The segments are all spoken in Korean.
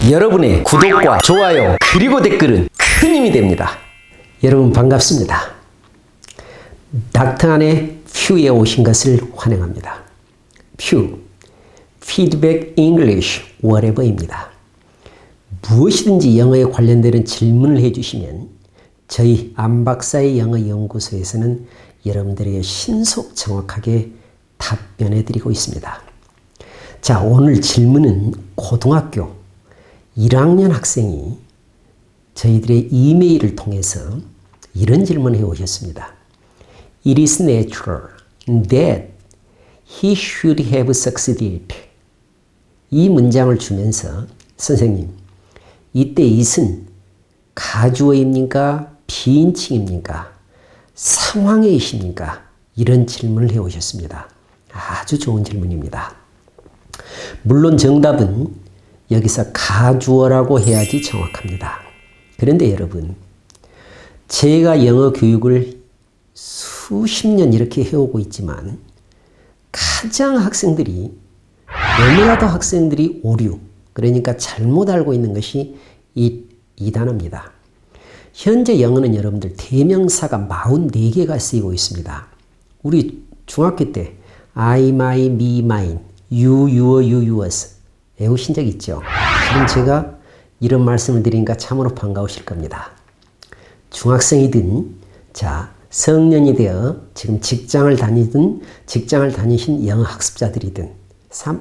여러분의 구독과 좋아요 그리고 댓글은 큰 힘이 됩니다. 여러분 반갑습니다. 닥터 안의 퓨에 오신 것을 환영합니다. 퓨, 피드백 잉글리쉬 whatever입니다. 무엇이든지 영어에 관련되는 질문을 해주시면 저희 안박사의 영어 연구소에서는 여러분들에게 신속 정확하게 답변해 드리고 있습니다. 자, 오늘 질문은 고등학교 1학년 학생이 저희들의 이메일을 통해서 이런 질문을 해 오셨습니다. It is natural that he should have succeeded. 이 문장을 주면서 선생님, 이때 it은 가주어입니까? 비인칭입니까? 상황의이십니까? 이런 질문을 해 오셨습니다. 아주 좋은 질문입니다. 물론 정답은 여기서 가주어라고 해야지 정확합니다. 그런데 여러분, 제가 영어 교육을 수십 년 이렇게 해오고 있지만 가장 학생들이 너무나도 학생들이 오류, 그러니까 잘못 알고 있는 것이 이 단어입니다. 현재 영어는 여러분들 대명사가 44개가 쓰이고 있습니다. 우리 중학교 때 I, my, me, mine, you, your, you, yours 외우신 적 있죠? 지금 제가 이런 말씀을 드리니까 참으로 반가우실 겁니다. 중학생이든 자 성년이 되어 지금 직장을 다니신 영어 학습자들이든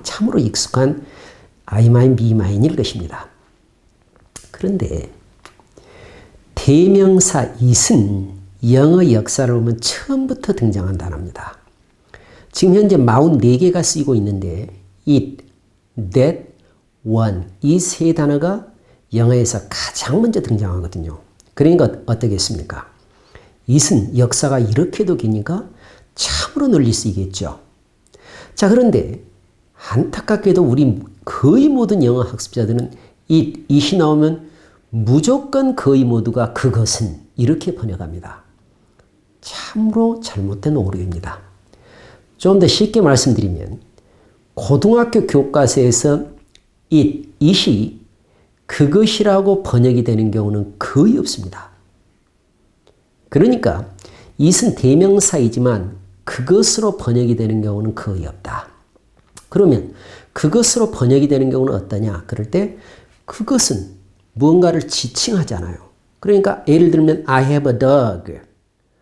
참으로 익숙한 I, my, me, mine일 것입니다. 그런데 대명사 it은 영어 역사를 보면 처음부터 등장한 단어입니다. 지금 현재 44개가 쓰이고 있는데 it, that, one 이 세 단어가 영어에서 가장 먼저 등장하거든요. 그러니까 어떻겠습니까? it은 역사가 이렇게도 기니까 참으로 널리 쓰이겠죠. 자, 그런데 안타깝게도 우리 거의 모든 영어 학습자들은 it이 나오면 무조건 거의 모두가 그것은 이렇게 번역합니다. 참으로 잘못된 오류입니다. 좀 더 쉽게 말씀드리면 고등학교 교과서에서 it이 그것이라고 번역이 되는 경우는 거의 없습니다. 그러니까 it은 대명사이지만 그것으로 번역이 되는 경우는 거의 없다. 그러면 그것으로 번역이 되는 경우는 어떠냐? 그럴 때 그것은 무언가를 지칭하잖아요. 그러니까 예를 들면 I have a dog.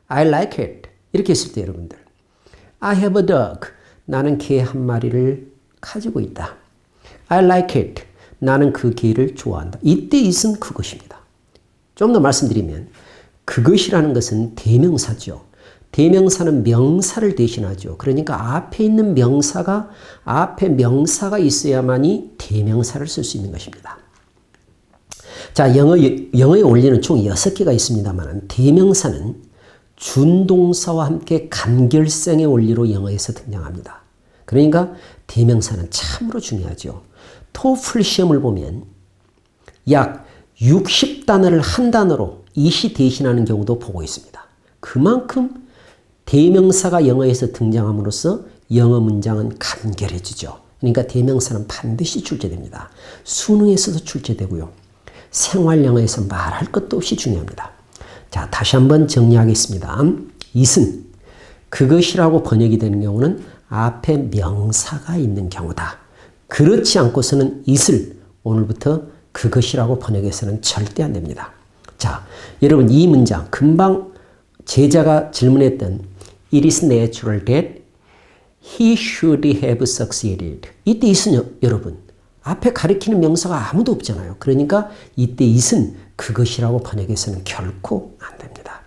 I like it. 이렇게 했을 때 여러분들 I have a dog. 나는 개 한 마리를 가지고 있다. I like it. 나는 그 개를 좋아한다. 이때 it은 그것입니다. 좀 더 말씀드리면 그것이라는 것은 대명사죠. 대명사는 명사를 대신하죠. 그러니까 앞에 있는 앞에 명사가 있어야만이 대명사를 쓸 수 있는 것입니다. 자, 영어에 원리는 총 6개가 있습니다만 대명사는 준동사와 함께 간결성의 원리로 영어에서 등장합니다. 그러니까 대명사는 참으로 중요하죠. 토플 시험을 보면 약 60단어를 한 단어로 it이 대신하는 경우도 보고 있습니다. 그만큼 대명사가 영어에서 등장함으로써 영어 문장은 간결해지죠. 그러니까 대명사는 반드시 출제됩니다. 수능에서도 출제되고요. 생활 영어에서 말할 것도 없이 중요합니다. 자, 다시 한번 정리하겠습니다. it은 그것이라고 번역이 되는 경우는 앞에 명사가 있는 경우다. 그렇지 않고서는 it을 오늘부터 그것이라고 번역해서는 절대 안 됩니다. 자, 여러분 이 문장 금방 제자가 질문했던 It is natural that he should have succeeded. 이때 it은 여러분 앞에 가리키는 명사가 아무도 없잖아요. 그러니까 이때 it은 그것이라고 번역해서는 결코 안 됩니다.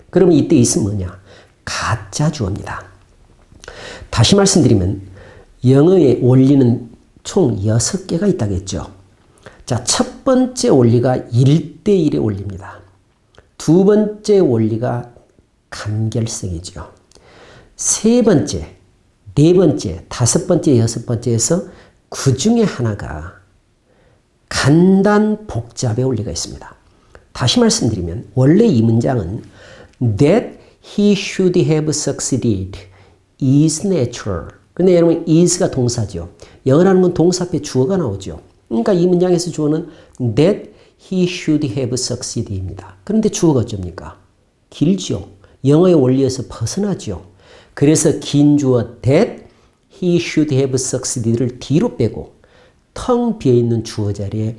그러면 이때 it은 뭐냐? 가짜 주어입니다. 다시 말씀드리면 영어의 원리는 총 6개가 있다겠죠. 자, 첫 번째 원리가 1대1의 원리입니다. 두 번째 원리가 간결성이죠. 세 번째, 네 번째, 다섯 번째, 여섯 번째에서 그 중에 하나가 간단 복잡의 원리가 있습니다. 다시 말씀드리면 원래 이 문장은 that he should have succeeded is natural. 근데 여러분 is가 동사죠. 영어라는 건 동사 앞에 주어가 나오죠. 그러니까 이 문장에서 주어는 that he should have succeed입니다. 그런데 주어가 어쩝니까? 길죠. 영어의 원리에서 벗어나죠. 그래서 긴 주어 that he should have succeed를 뒤로 빼고 텅 비어있는 주어 자리에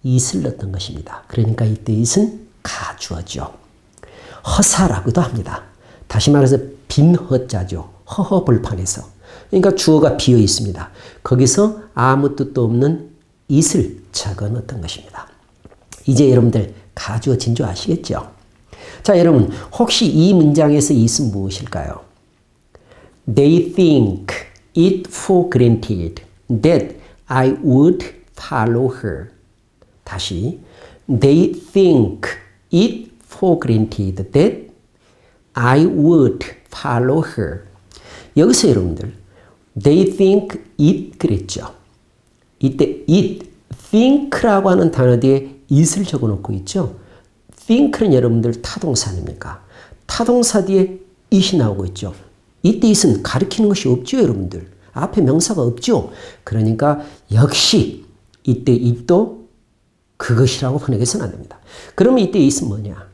it을 넣었던 것입니다. 그러니까 이때 it은 가주어죠. 허사라고도 합니다. 다시 말해서 빈 허자죠. 허허벌판에서. 그러니까 주어가 비어 있습니다. 거기서 아무 뜻도 없는 it을 적어 넣었던 것입니다. 이제 여러분들 가주어 진주 아시겠죠? 자, 여러분 혹시 이 문장에서 it은 무엇일까요? They think it for granted that I would follow her. 다시 They think it for granted that I would follow her. 여기서 여러분들 They think it 그랬죠. 이때 it, think라고 하는 단어 뒤에 it을 적어놓고 있죠. think는 여러분들 타동사 아닙니까? 타동사 뒤에 it이 나오고 있죠. 이때 it은 가리키는 것이 없죠, 여러분들. 앞에 명사가 없죠. 그러니까 역시 이때 it도 그것이라고 번역해서는 안 됩니다. 그러면 이때 it은 뭐냐?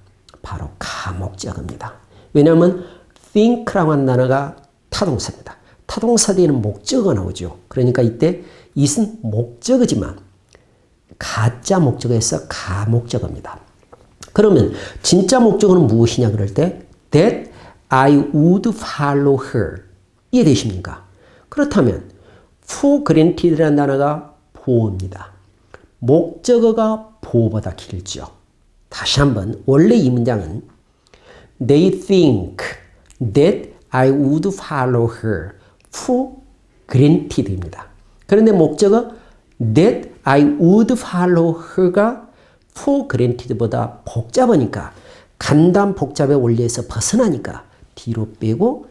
바로 가목적어입니다. 왜냐하면 think라고 하는 단어가 타동사입니다. 타동사 뒤에는 목적어가 나오죠. 그러니까 이때 it은 목적어지만 가짜 목적어에서 가목적어입니다. 그러면 진짜 목적어는 무엇이냐 그럴 때 that I would follow her 이해되십니까? 그렇다면 for granted라는 단어가 보호입니다. 목적어가 보호보다 길죠. 다시 한번 원래 이 문장은 They think that I would follow her for granted입니다. 그런데 목적어 that I would follow her가 for granted보다 복잡하니까 간단 복잡의 원리에서 벗어나니까 뒤로 빼고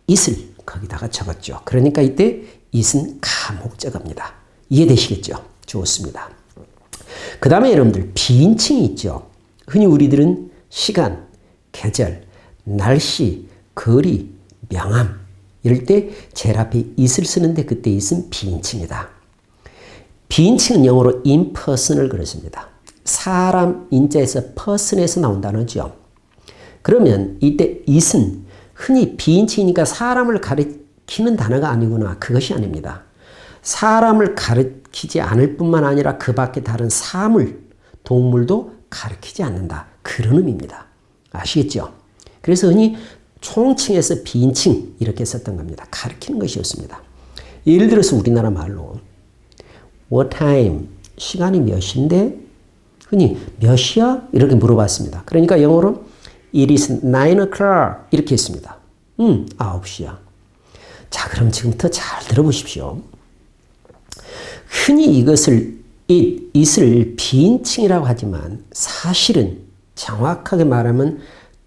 it을 거기다가 적었죠. 그러니까 이때 it은 가목적어입니다. 이해되시겠죠? 좋습니다. 그 다음에 여러분들 비인칭이 있죠. 흔히 우리들은 시간, 계절, 날씨, 거리, 명함 이럴 때 제일 앞에 it을 쓰는데 그때 it은 비인칭이다. 비인칭은 영어로 imperson을 그랬습니다. 사람 인자에서 person에서 나온 단어죠. 그러면 이때 it은 흔히 비인칭이니까 사람을 가리키는 단어가 아니구나. 그것이 아닙니다. 사람을 가리키지 않을 뿐만 아니라 그 밖에 다른 사물, 동물도 가리키지 않는다. 그런 의미입니다. 아시겠죠? 그래서 흔히 총칭에서 비인칭 이렇게 썼던 겁니다. 가리키는 것이었습니다. 예를 들어서 우리나라 말로 What time? 시간이 몇 시인데? 흔히 몇 시야? 이렇게 물어봤습니다. 그러니까 영어로 It is 9 o'clock 이렇게 했습니다. 9시야. 자, 그럼 지금부터 잘 들어보십시오. 흔히 이것을 it을 비인칭이라고 하지만 사실은 정확하게 말하면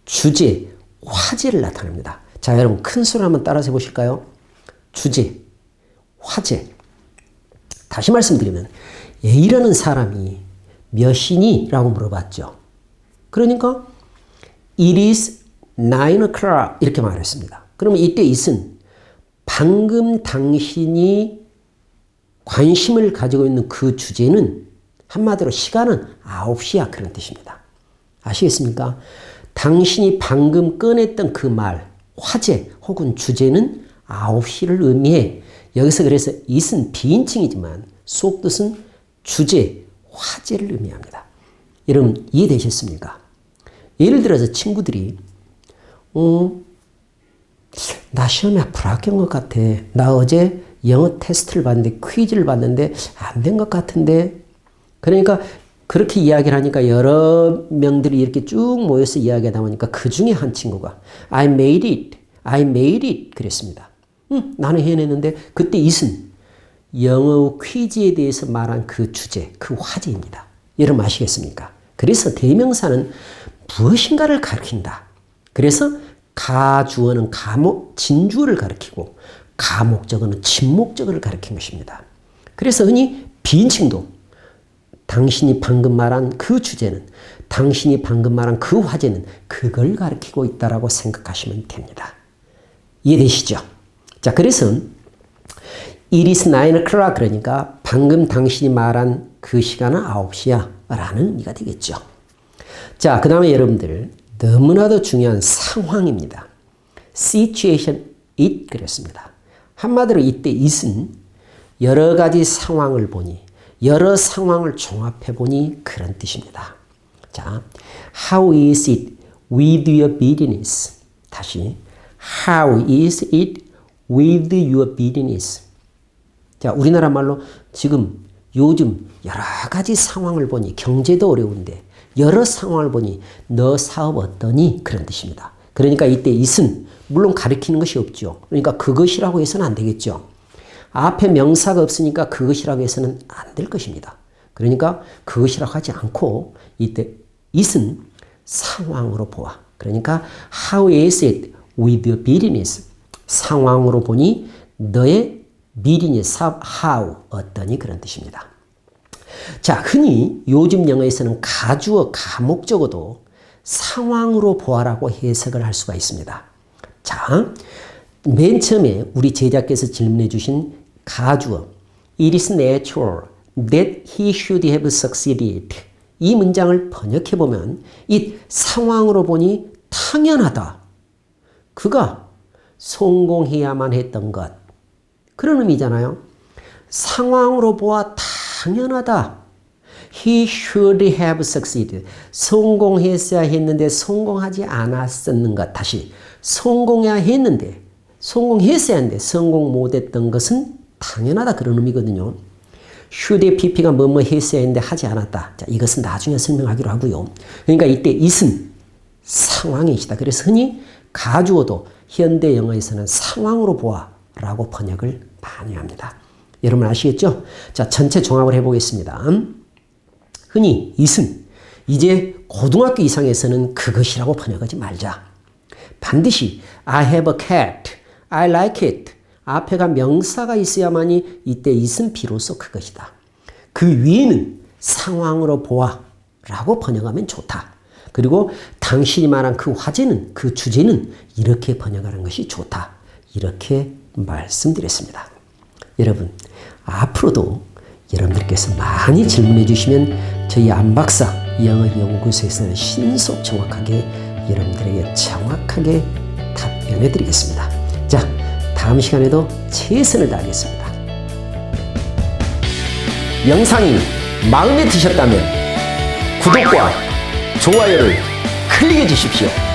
주제, 화제를 나타냅니다. 자, 여러분 큰 소리 한번 따라서 해보실까요? 주제, 화제. 다시 말씀드리면 A라는 사람이 몇 시니? 라고 물어봤죠. 그러니까 It is 9 o'clock 이렇게 말했습니다. 그러면 이때 it은 방금 당신이 관심을 가지고 있는 그 주제는 한마디로 시간은 9시야 그런 뜻입니다. 아시겠습니까? 당신이 방금 꺼냈던 그 말, 화제 혹은 주제는 9시를 의미해. 여기서 그래서 it은 비인칭이지만 속뜻은 주제, 화제를 의미합니다. 여러분 이해되셨습니까? 예를 들어서 친구들이 나 시험에 불합격한 것 같아. 나 어제 영어 테스트를 봤는데 퀴즈를 봤는데 안 된 것 같은데. 그러니까 그렇게 이야기를 하니까 여러 명들이 이렇게 쭉 모여서 이야기하다 보니까 그 중에 한 친구가 I made it, I made it 그랬습니다. 나는 해냈는데 그때 it은 영어 퀴즈에 대해서 말한 그 주제, 그 화제입니다. 여러분 아시겠습니까? 그래서 대명사는 무엇인가를 가리킨다. 그래서 가주어는 진주어를 가리키고 가목적어는 진목적어를 가리킨 것입니다. 그래서 흔히 비인칭도 당신이 방금 말한 그 주제는, 당신이 방금 말한 그 화제는 그걸 가리키고 있다라고 생각하시면 됩니다. 이해되시죠? 자, 그래서 It is 9 o'clock 그러니까 방금 당신이 말한 그 시간은 9시야 라는 의미가 되겠죠. 자, 그 다음에 여러분들 너무나도 중요한 상황입니다. situation it 그랬습니다. 한마디로 이때 it은 여러 가지 상황을 보니 여러 상황을 종합해 보니 그런 뜻입니다. 자, how is it with your business? 다시 how is it with your business? 자, 우리나라 말로 지금 요즘 여러 가지 상황을 보니 경제도 어려운데 여러 상황을 보니 너 사업 어떠니? 그런 뜻입니다. 그러니까 이때 it은 물론 가리키는 것이 없죠. 그러니까 그것이라고 해서는 안 되겠죠. 앞에 명사가 없으니까 그것이라고 해서는 안 될 것입니다. 그러니까 그것이라고 하지 않고 이때 it은 상황으로 보아. 그러니까 how is it with your business? 상황으로 보니 너의 business, 사업, how, 어떠니? 그런 뜻입니다. 자, 흔히 요즘 영어에서는 가주어, 가목적어도 상황으로 보아라고 해석을 할 수가 있습니다. 자, 맨 처음에 우리 제자께서 질문해 주신 가주어 It is natural that he should have succeeded. 이 문장을 번역해 보면 이 상황으로 보니 당연하다. 그가 성공해야만 했던 것. 그런 의미잖아요. 상황으로 보아 당연하다. He should have succeeded. 성공했어야 했는데 성공하지 않았었는 것. 다시 성공해야 했는데 성공했어야 했는데 성공 못했던 것은 당연하다. 그런 의미거든요. should의 pp가 뭐뭐 했어야 했는데 하지 않았다. 자, 이것은 나중에 설명하기로 하고요. 그러니까 이때 it은 상황이시다. 그래서 흔히 가주어도 현대 영어에서는 상황으로 보아라고 번역을 많이 합니다. 여러분 아시겠죠? 자, 전체 종합을 해보겠습니다. 흔히 it은 이제 고등학교 이상에서는 그것이라고 번역하지 말자. 반드시 I have a cat, I like it. 앞에가 명사가 있어야만이 이때 it은 비로소 그것이다. 그 위에는 상황으로 보아라고 번역하면 좋다. 그리고 당신이 말한 그 화제는, 그 주제는 이렇게 번역하는 것이 좋다. 이렇게 말씀드렸습니다. 여러분, 앞으로도 여러분들께서 많이 질문해 주시면 저희 안박사 영어연구소에서는 신속 정확하게 여러분들에게 정확하게 답변해 드리겠습니다. 자, 다음 시간에도 최선을 다하겠습니다. 영상이 마음에 드셨다면 구독과 좋아요를 클릭해 주십시오.